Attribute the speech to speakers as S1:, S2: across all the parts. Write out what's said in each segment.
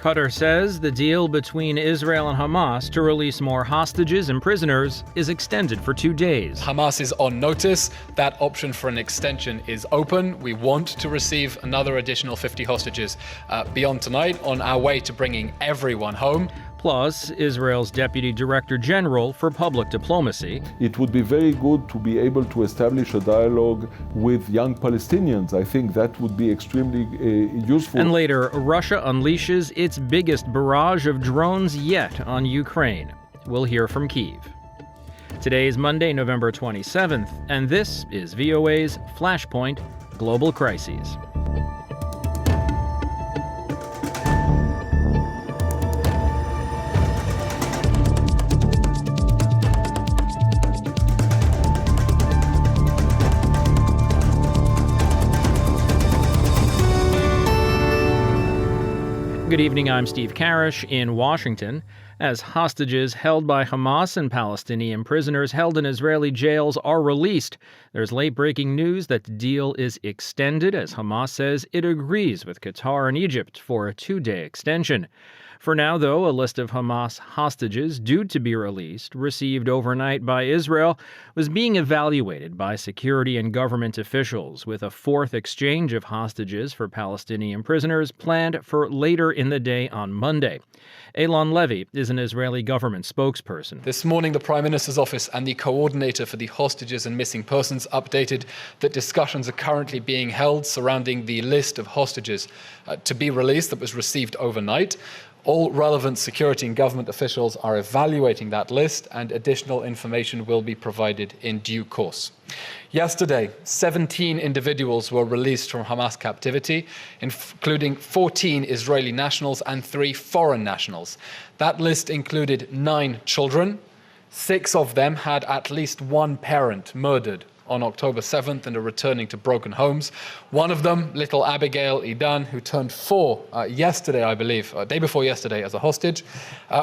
S1: Qatar says the deal between Israel and Hamas to release more hostages and prisoners is extended for 2 days.
S2: Hamas is on notice. That option for an extension is open. We want to receive another additional 50 hostages beyond tonight on our way to bringing everyone home.
S1: Plus, Israel's Deputy Director General for Public Diplomacy.
S3: It would be very good to be able to establish a dialogue with young Palestinians. I think that would be extremely useful.
S1: And later, Russia unleashes its biggest barrage of drones yet on Ukraine. We'll hear from Kyiv. Today is Monday, November 27th, and this is VOA's Flashpoint Global Crises. Good evening, I'm Steve Karish in Washington. As hostages held by Hamas and Palestinian prisoners held in Israeli jails are released, there's late-breaking news that the deal is extended as Hamas says it agrees with Qatar and Egypt for a 2-day extension. For now, though, a list of Hamas hostages due to be released, received overnight by Israel, was being evaluated by security and government officials, with a fourth exchange of hostages for Palestinian prisoners planned for later in the day on Monday. Eylon Levy is an Israeli government spokesperson.
S2: This morning, the Prime Minister's office and the coordinator for the hostages and missing persons updated that discussions are currently being held surrounding the list of hostages to be released that was received overnight. All relevant security and government officials are evaluating that list, and additional information will be provided in due course. Yesterday, 17 individuals were released from Hamas captivity, including 14 Israeli nationals and 3 foreign nationals. That list included 9 children. 6 of them had at least one parent murdered on October 7th and are returning to broken homes. One of them, little Abigail Idan, who turned 4 yesterday, I believe, day before yesterday as a hostage,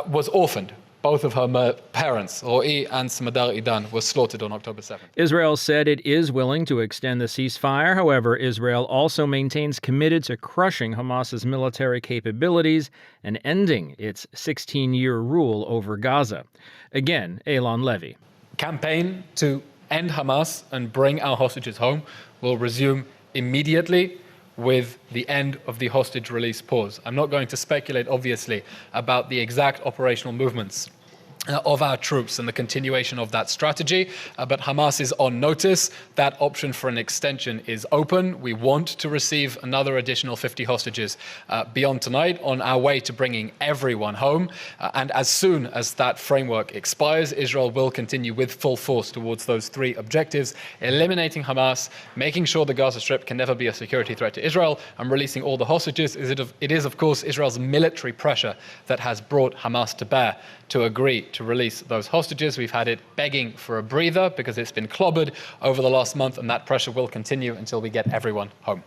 S2: was orphaned. Both of her parents, Ro'i and Smadar Idan, were slaughtered on October 7th.
S1: Israel said it is willing to extend the ceasefire. However, Israel also maintains committed to crushing Hamas's military capabilities and ending its 16-year rule over Gaza. Again, Eylon Levy.
S2: Campaign to end Hamas and bring our hostages home will resume immediately with the end of the hostage release pause. I'm not going to speculate, obviously, about the exact operational movements of our troops and the continuation of that strategy, but Hamas is on notice. That option for an extension is open. We want to receive another additional 50 hostages beyond tonight on our way to bringing everyone home. And as soon as that framework expires, Israel will continue with full force towards those 3 objectives: eliminating Hamas, making sure the Gaza Strip can never be a security threat to Israel, and releasing all the hostages. It is, of course, Israel's military pressure that has brought Hamas to bear to agree to release those hostages. We've had it begging for a breather because it's been clobbered over the last month, and that pressure will continue until we get everyone home.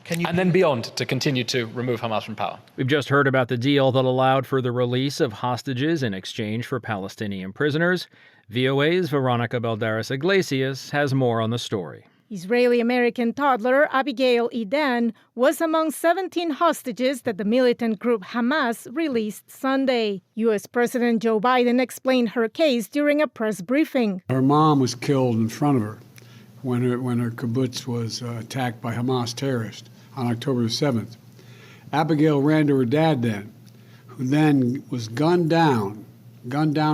S2: And then beyond, to continue to remove Hamas from power.
S1: We've just heard about the deal that allowed for the release of hostages in exchange for Palestinian prisoners. VOA's Veronica Balderas Iglesias has more on the story.
S4: Israeli-American toddler Abigail Idan was among 17 hostages that the militant group Hamas released Sunday. U.S. President Joe Biden explained her case during a press briefing.
S5: Her mom was killed in front of her when her kibbutz was attacked by Hamas terrorists on October 7th. Abigail ran to her dad then, who then was gunned down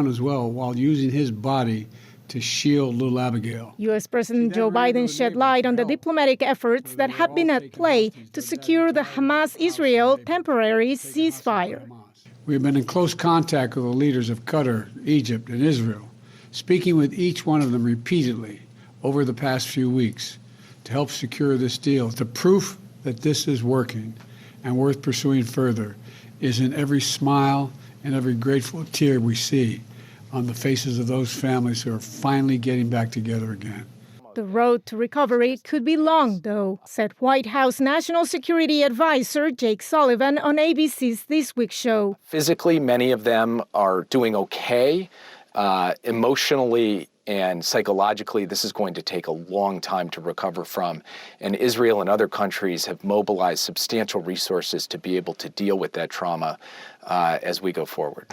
S5: as well, while using his body to shield little Abigail.
S4: U.S. President Joe Biden shed light on the diplomatic efforts that have been at play to secure the Hamas-Israel temporary ceasefire.
S5: We have been in close contact with the leaders of Qatar, Egypt, and Israel, speaking with each one of them repeatedly over the past few weeks to help secure this deal. The proof that this is working and worth pursuing further is in every smile and every grateful tear we see on the faces of those families who are finally getting back together again.
S4: The road to recovery could be long, though, said White House National Security Advisor Jake Sullivan on ABC's This Week show.
S6: Physically, many of them are doing okay. Emotionally, And psychologically, this is going to take a long time to recover from. And Israel and other countries have mobilized substantial resources to be able to deal with that trauma as we go forward.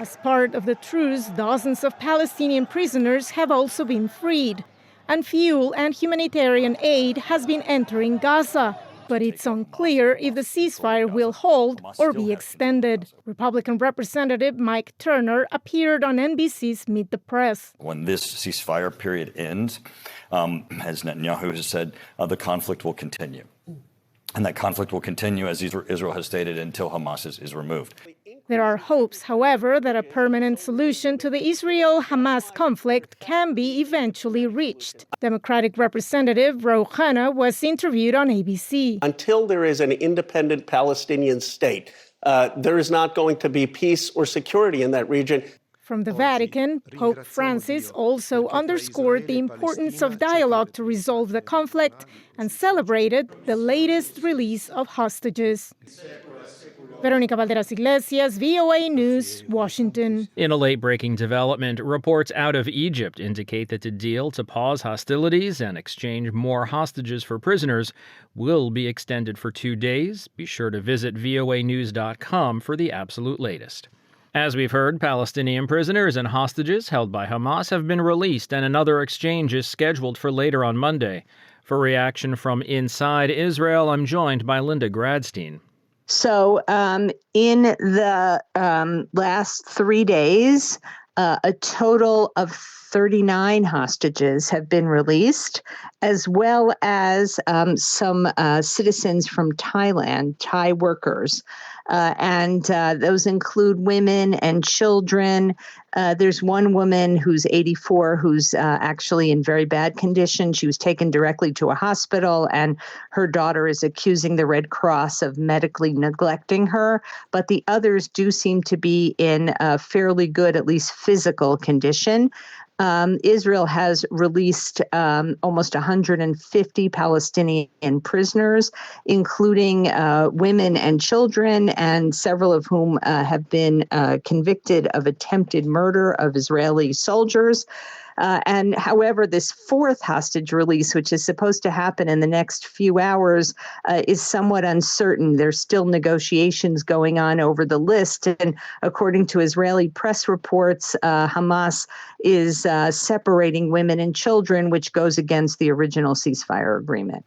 S4: As part of the truce, dozens of Palestinian prisoners have also been freed. And fuel and humanitarian aid has been entering Gaza. But it's unclear if the ceasefire will hold or be extended. Republican Representative Mike Turner appeared on NBC's Meet the Press.
S7: When this ceasefire period ends, as Netanyahu has said, the conflict will continue. And that conflict will continue, as Israel has stated, until Hamas is removed.
S4: There are hopes, however, that a permanent solution to the Israel-Hamas conflict can be eventually reached. Democratic Representative Rouhana was interviewed on ABC.
S8: Until there is an independent Palestinian state, there is not going to be peace or security in that region.
S4: From the Vatican, Pope Francis also underscored the importance of dialogue to resolve the conflict and celebrated the latest release of hostages. Veronica Valderas Iglesias, VOA News, Washington.
S1: In a late-breaking development, reports out of Egypt indicate that the deal to pause hostilities and exchange more hostages for prisoners will be extended for 2 days. Be sure to visit voanews.com for the absolute latest. As we've heard, Palestinian prisoners and hostages held by Hamas have been released, and another exchange is scheduled for later on Monday. For reaction from inside Israel, I'm joined by Linda Gradstein.
S9: So in the last 3 days, a total of 39 hostages have been released, as well as some citizens from Thailand, Thai workers. And those include women and children. There's one woman who's 84 who's actually in very bad condition. She was taken directly to a hospital, and her daughter is accusing the Red Cross of medically neglecting her. But the others do seem to be in a fairly good, at least physical condition. Israel has released almost 150 Palestinian prisoners, including women and children, and several of whom have been convicted of attempted murder of Israeli soldiers. And however, this fourth hostage release, which is supposed to happen in the next few hours, is somewhat uncertain. There's still negotiations going on over the list. And according to Israeli press reports, Hamas is separating women and children, which goes against the original ceasefire agreement.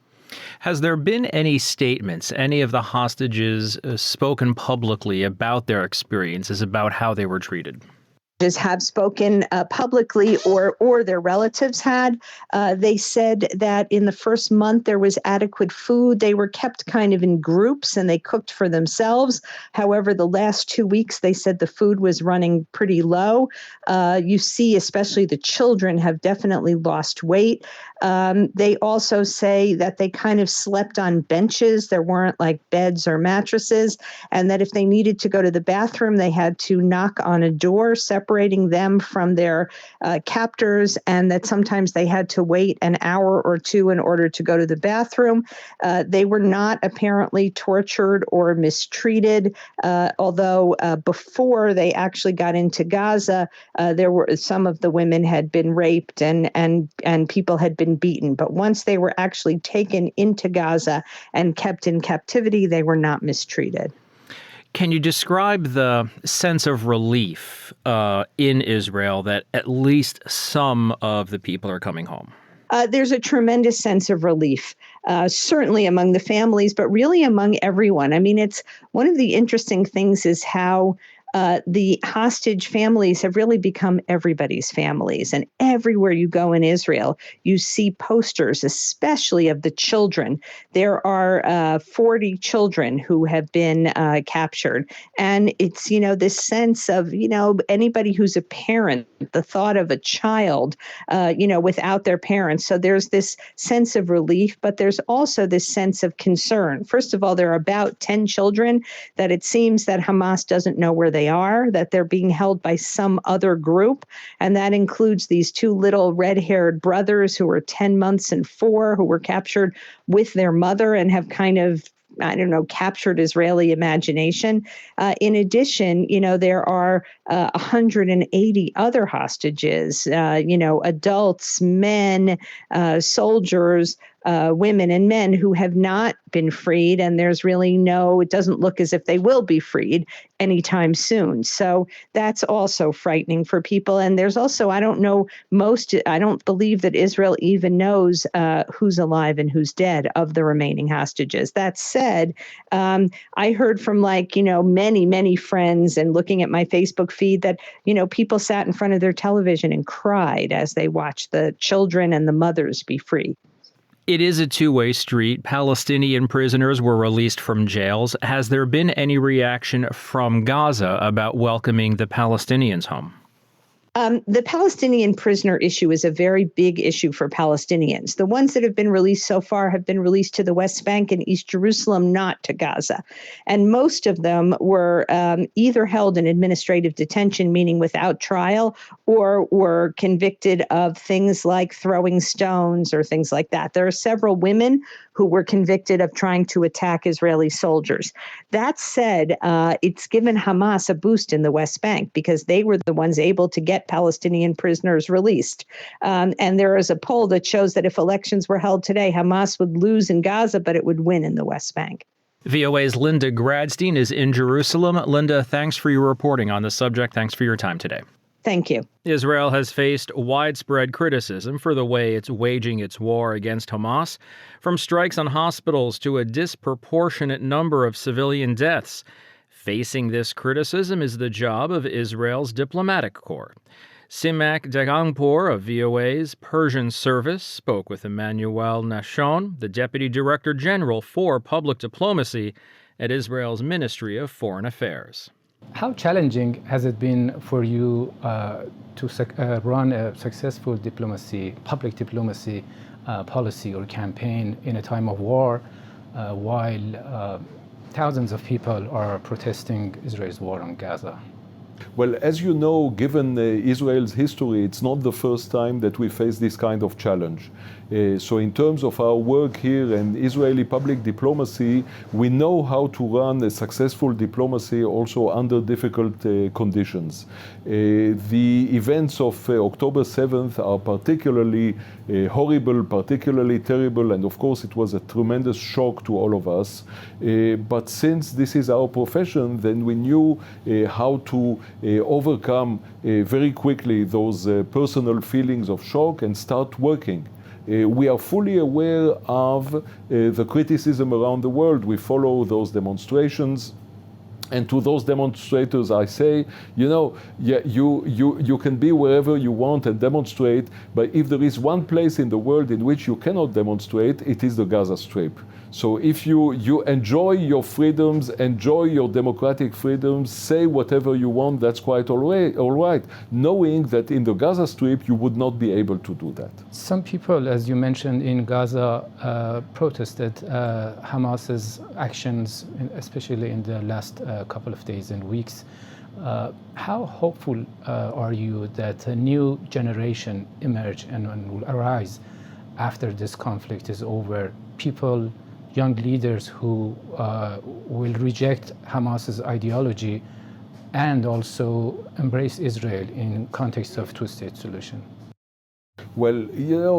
S1: Has there been any statements, any of the hostages spoken publicly about their experiences, about how they were treated?
S9: Have spoken publicly or their relatives had. They said that in the first month there was adequate food. They were kept kind of in groups and they cooked for themselves. However, the last 2 weeks, they said the food was running pretty low. You see, especially the children have definitely lost weight. They also say that they kind of slept on benches. There weren't like beds or mattresses, and that if they needed to go to the bathroom, they had to knock on a door separating them from their captors, and that sometimes they had to wait an hour or two in order to go to the bathroom. They were not apparently tortured or mistreated, although before they actually got into Gaza, there were some of the women had been raped and people had been beaten. But once they were actually taken into Gaza and kept in captivity, they were not mistreated.
S1: Can you describe the sense of relief in Israel that at least some of the people are coming home?
S9: There's a tremendous sense of relief, certainly among the families, but really among everyone. I mean, it's one of the interesting things is how the hostage families have really become everybody's families. And everywhere you go in Israel, you see posters, especially of the children. There are 40 children who have been captured. And it's, this sense of, anybody who's a parent, the thought of a child, without their parents. So there's this sense of relief, but there's also this sense of concern. First of all, there are about 10 children that it seems that Hamas doesn't know where they are, that they're being held by some other group. And that includes these two little red-haired brothers who are 10 months and 4, who were captured with their mother and have kind of captured Israeli imagination. In addition, there are 180 other hostages, adults, men, soldiers, women and men who have not been freed. And there's really it doesn't look as if they will be freed anytime soon. So that's also frightening for people. And there's also, I don't believe that Israel even knows who's alive and who's dead of the remaining hostages. That said, I heard from many, many friends and looking at my Facebook feed that, people sat in front of their television and cried as they watched the children and the mothers be free.
S1: It is a two-way street. Palestinian prisoners were released from jails. Has there been any reaction from Gaza about welcoming the Palestinians home?
S9: The Palestinian prisoner issue is a very big issue for Palestinians. The ones that have been released so far have been released to the West Bank and East Jerusalem, not to Gaza. And most of them were either held in administrative detention, meaning without trial, or were convicted of things like throwing stones or things like that. There are several women who were convicted of trying to attack Israeli soldiers. That said, it's given Hamas a boost in the West Bank because they were the ones able to get Palestinian prisoners released. And there is a poll that shows that if elections were held today, Hamas would lose in Gaza, but it would win in the West Bank.
S1: VOA's Linda Gradstein is in Jerusalem. Linda, thanks for your reporting on the subject. Thanks for your time today.
S9: Thank you.
S1: Israel has faced widespread criticism for the way it's waging its war against Hamas, from strikes on hospitals to a disproportionate number of civilian deaths. Facing this criticism is the job of Israel's diplomatic corps. Simak Dagangpour of VOA's Persian service spoke with Emmanuel Nashon, the Deputy Director General for Public Diplomacy at Israel's Ministry of Foreign Affairs.
S10: How challenging has it been for you to run a successful public diplomacy policy or campaign in a time of war while thousands of people are protesting Israel's war on Gaza?
S3: Well, as you know, given Israel's history, it's not the first time that we face this kind of challenge. So in terms of our work here and Israeli public diplomacy, we know how to run a successful diplomacy also under difficult conditions. The events of October 7th are particularly horrible, particularly terrible, and of course it was a tremendous shock to all of us. But since this is our profession, then we knew how to overcome very quickly those personal feelings of shock and start working. We are fully aware of the criticism around the world. We follow those demonstrations. And to those demonstrators, I say, you can be wherever you want and demonstrate, but if there is one place in the world in which you cannot demonstrate, it is the Gaza Strip. So if you enjoy your freedoms, enjoy your democratic freedoms, say whatever you want, that's quite all right, knowing that in the Gaza Strip you would not be able to do that.
S10: Some people, as you mentioned, in Gaza protested Hamas's actions, especially in the last couple of days and weeks. How hopeful are you that a new generation emerge and will arise after this conflict is over? People, young leaders who will reject Hamas's ideology and also embrace Israel in context of two-state solution?
S3: Well,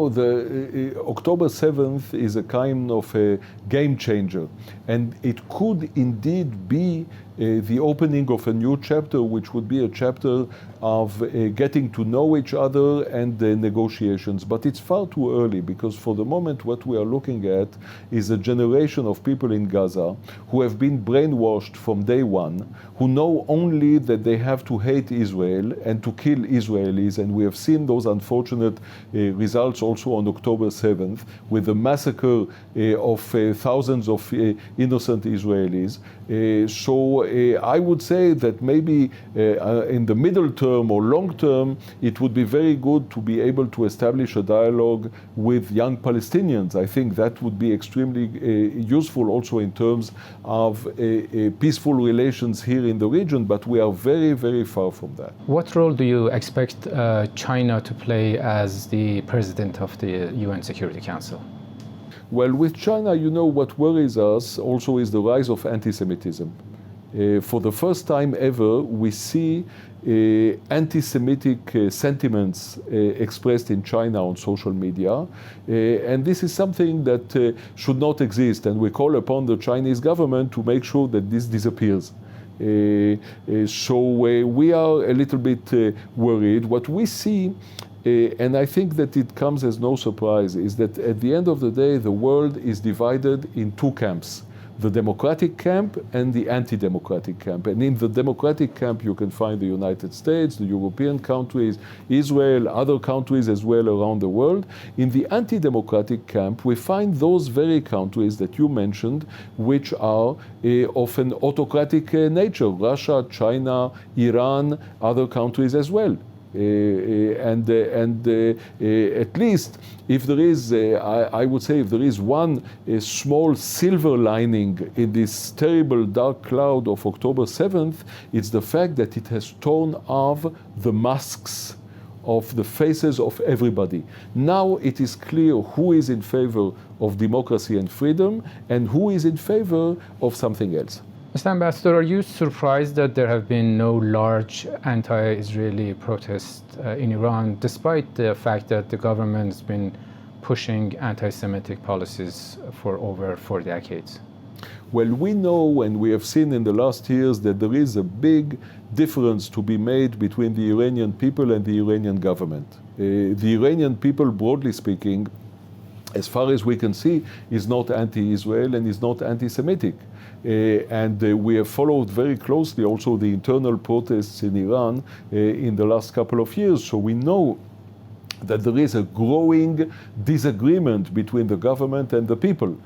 S3: the October 7th is a kind of a game changer, and it could indeed be the opening of a new chapter, which would be a chapter of getting to know each other and negotiations. But it's far too early, because for the moment what we are looking at is a generation of people in Gaza who have been brainwashed from day one, who know only that they have to hate Israel and to kill Israelis. And we have seen those unfortunate results also on October 7th with the massacre of thousands of innocent Israelis. So I would say that maybe in the middle term or long term, it would be very good to be able to establish a dialogue with young Palestinians. I think that would be extremely useful also in terms of peaceful relations here in the region, but we are very, very far from that.
S10: What role do you expect China to play as the president of the UN Security Council?
S3: Well, with China, what worries us also is the rise of anti-Semitism. For the first time ever, we see anti-Semitic sentiments expressed in China on social media. And this is something that should not exist. And we call upon the Chinese government to make sure that this disappears. So we are a little bit worried. What we see, and I think that it comes as no surprise, is that at the end of the day, the world is divided in two camps: the democratic camp and the anti-democratic camp. And in the democratic camp, you can find the United States, the European countries, Israel, other countries as well around the world. In the anti-democratic camp, we find those very countries that you mentioned, which are of an autocratic nature: Russia, China, Iran, other countries as well. At least if there is, I would say, if there is one small silver lining in this terrible dark cloud of October 7th, it's the fact that it has torn off the masks of the faces of everybody. Now it is clear who is in favor of democracy and freedom and who is in favor of something else.
S10: Mr. Ambassador, are you surprised that there have been no large anti-Israeli protests in Iran, despite the fact that the government has been pushing anti-Semitic policies for over 4 decades?
S3: Well, we know and we have seen in the last years that there is a big difference to be made between the Iranian people and the Iranian government. The Iranian people, broadly speaking, as far as we can see, is not anti-Israel and is not anti-Semitic. We have followed very closely also the internal protests in Iran in the last couple of years. So we know that there is a growing disagreement between the government and the people.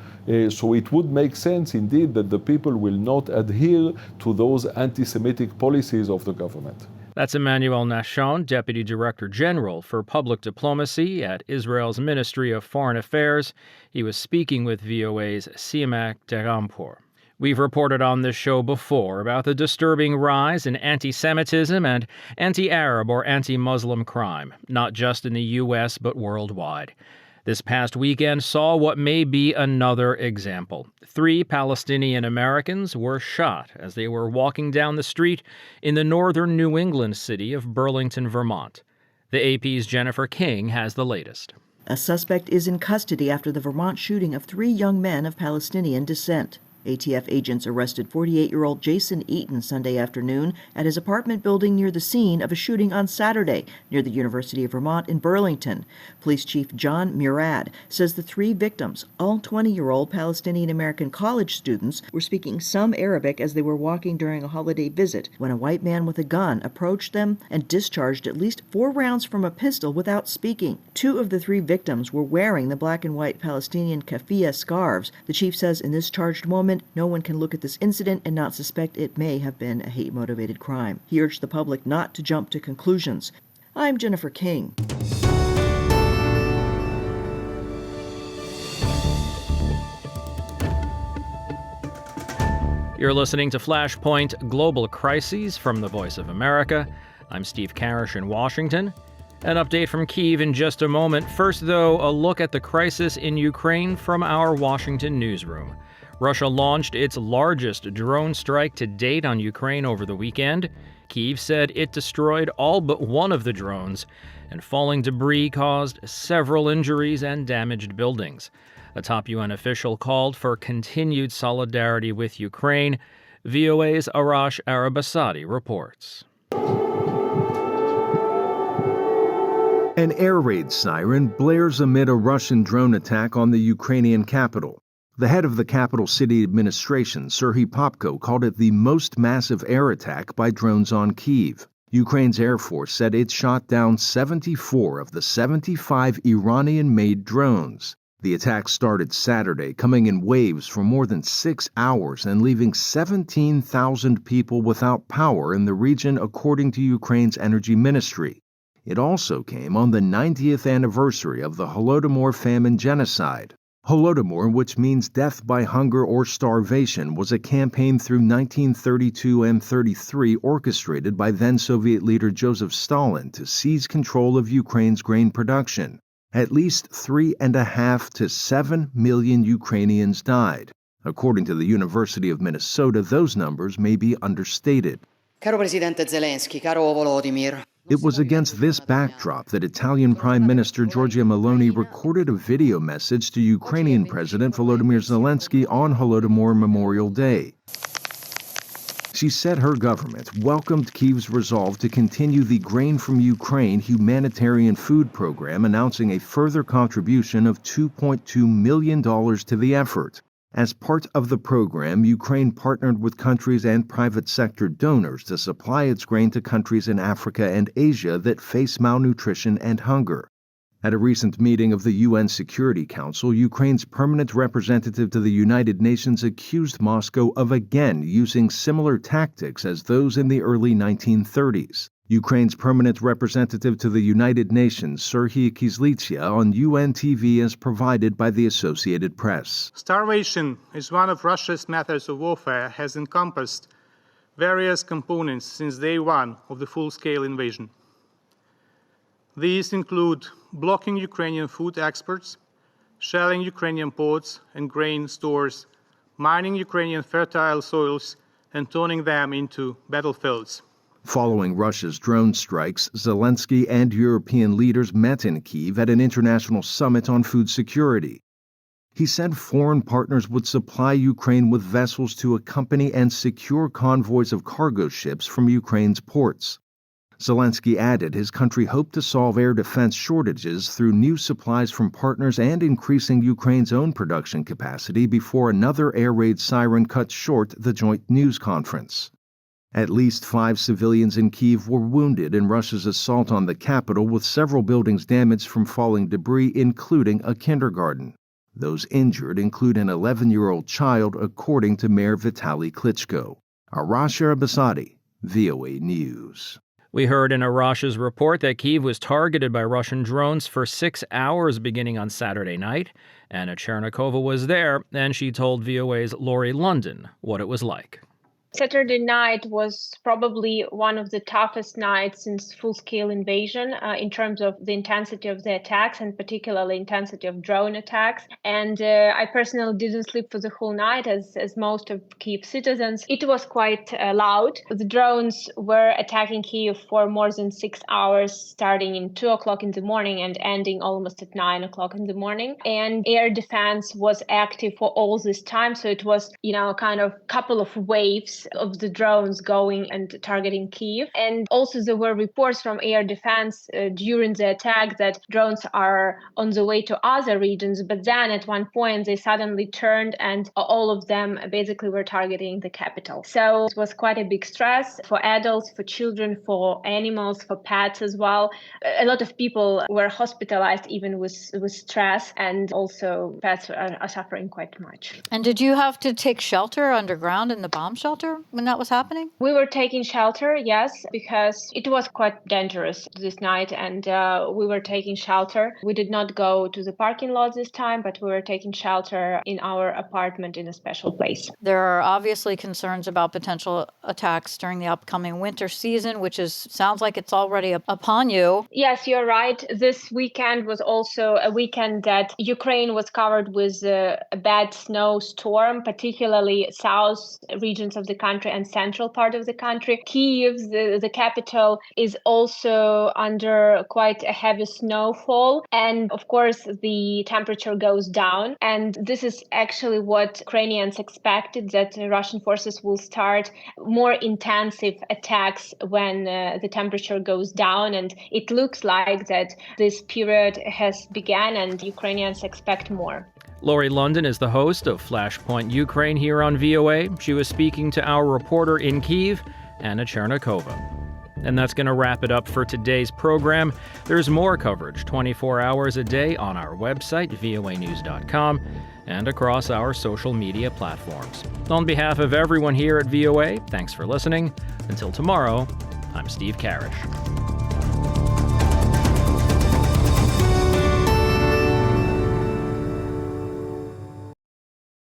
S3: So it would make sense indeed that the people will not adhere to those anti-Semitic policies of the government.
S1: That's Emmanuel Nashon, Deputy Director General for Public Diplomacy at Israel's Ministry of Foreign Affairs. He was speaking with VOA's Siamak Derampur. We've reported on this show before about the disturbing rise in anti-Semitism and anti-Arab or anti-Muslim crime, not just in the U.S. but worldwide. This past weekend saw what may be another example. 3 Palestinian Americans were shot as they were walking down the street in the northern New England city of Burlington, Vermont. The AP's Jennifer King has the latest.
S11: A suspect is in custody after the Vermont shooting of 3 young men of Palestinian descent. ATF agents arrested 48-year-old Jason Eaton Sunday afternoon at his apartment building near the scene of a shooting on Saturday near the University of Vermont in Burlington. Police Chief John Murad says the 3 victims, all 20-year-old Palestinian-American college students, were speaking some Arabic as they were walking during a holiday visit when a white man with a gun approached them and discharged at least 4 rounds from a pistol without speaking. 2 of the 3 victims were wearing the black and white Palestinian keffiyeh scarves. The chief says in this charged moment, no one can look at this incident and not suspect it may have been a hate-motivated crime. He urged the public not to jump to conclusions. I'm Jennifer King.
S1: You're listening to Flashpoint Global Crises from the Voice of America. I'm Steve Karish in Washington. An update from Kyiv in just a moment. First, though, a look at the crisis in Ukraine from our Washington newsroom. Russia launched its largest drone strike to date on Ukraine over the weekend. Kyiv said it destroyed all but one of the drones, and falling debris caused several injuries and damaged buildings. A top UN official called for continued solidarity with Ukraine. VOA's Arash Arabasadi reports.
S12: An air raid siren blares amid a Russian drone attack on the Ukrainian capital. The head of the capital city administration, Serhiy Popko, called it the most massive air attack by drones on Kyiv. Ukraine's Air Force said it shot down 74 of the 75 Iranian-made drones. The attack started Saturday, coming in waves for more than 6 hours and leaving 17,000 people without power in the region, according to Ukraine's energy ministry. It also came on the 90th anniversary of the Holodomor famine genocide. Holodomor, which means death by hunger or starvation, was a campaign through 1932 and 33 orchestrated by then-Soviet leader Joseph Stalin to seize control of Ukraine's grain production. At least 3.5 to 7 million Ukrainians died. According to the University of Minnesota, those numbers may be understated.
S13: Caro Presidente Zelensky, caro Volodymyr.
S12: It was against this backdrop that Italian Prime Minister Giorgia Meloni recorded a video message to Ukrainian President Volodymyr Zelensky on Holodomor Memorial Day. She said her government welcomed Kyiv's resolve to continue the Grain from Ukraine humanitarian food program, announcing a further contribution of $2.2 million to the effort. As part of the program, Ukraine partnered with countries and private sector donors to supply its grain to countries in Africa and Asia that face malnutrition and hunger. At a recent meeting of the UN Security Council, Ukraine's permanent representative to the United Nations accused Moscow of again using similar tactics as those in the early 1930s. Ukraine's permanent representative to the United Nations, Serhiy Kyslytsya, on UN TV as provided by the Associated Press.
S14: Starvation is one of Russia's methods of warfare, has encompassed various components since day one of the full-scale invasion. These include blocking Ukrainian food exports, shelling Ukrainian ports and grain stores, mining Ukrainian fertile soils, and turning them into battlefields.
S12: Following Russia's drone strikes, Zelensky and European leaders met in Kyiv at an international summit on food security. He said foreign partners would supply Ukraine with vessels to accompany and secure convoys of cargo ships from Ukraine's ports. Zelensky added his country hoped to solve air defense shortages through new supplies from partners and increasing Ukraine's own production capacity before another air raid siren cut short the joint news conference. At least 5 civilians in Kyiv were wounded in Russia's assault on the capital, with several buildings damaged from falling debris, including a kindergarten. Those injured include an 11-year-old child, according to Mayor Vitaly Klitschko. Arash Arabasadi, VOA News.
S1: We heard in Arash's report that Kyiv was targeted by Russian drones for 6 hours beginning on Saturday night. Anna Chernikova was there, and she told VOA's Lori London what it was like.
S15: Saturday night was probably one of the toughest nights since full-scale invasion in terms of the intensity of the attacks and particularly intensity of drone attacks. And I personally didn't sleep for the whole night, as most of Kyiv citizens. It was quite loud. The drones were attacking Kyiv for more than 6 hours, starting in 2 o'clock in the morning and ending almost at 9 o'clock in the morning. And air defense was active for all this time. So it was, kind of couple of waves of the drones going and targeting Kyiv. And also there were reports from air defense during the attack that drones are on the way to other regions. But then at one point they suddenly turned and all of them basically were targeting the capital. So it was quite a big stress for adults, for children, for animals, for pets as well. A lot of people were hospitalized even with stress, and also pets are suffering quite much.
S16: And did you have to take shelter underground in the bomb shelter when that was happening?
S15: We were taking shelter, yes, because it was quite dangerous this night, and we were taking shelter. We did not go to the parking lot this time, but we were taking shelter in our apartment in a special place.
S16: There are obviously concerns about potential attacks during the upcoming winter season, which sounds like it's already upon you.
S15: Yes, you're right. This weekend was also a weekend that Ukraine was covered with a bad snowstorm, particularly south regions of the country and central part of the country. Kyiv, the capital, is also under quite a heavy snowfall. And of course, the temperature goes down. And this is actually what Ukrainians expected, that Russian forces will start more intensive attacks when the temperature goes down. And it looks like that this period has begun and Ukrainians expect more.
S1: Lori London is the host of Flashpoint Ukraine here on VOA. She was speaking to our reporter in Kyiv, Anna Chernikova. And that's going to wrap it up for today's program. There's more coverage 24 hours a day on our website, voanews.com, and across our social media platforms. On behalf of everyone here at VOA, thanks for listening. Until tomorrow, I'm Steve Karish.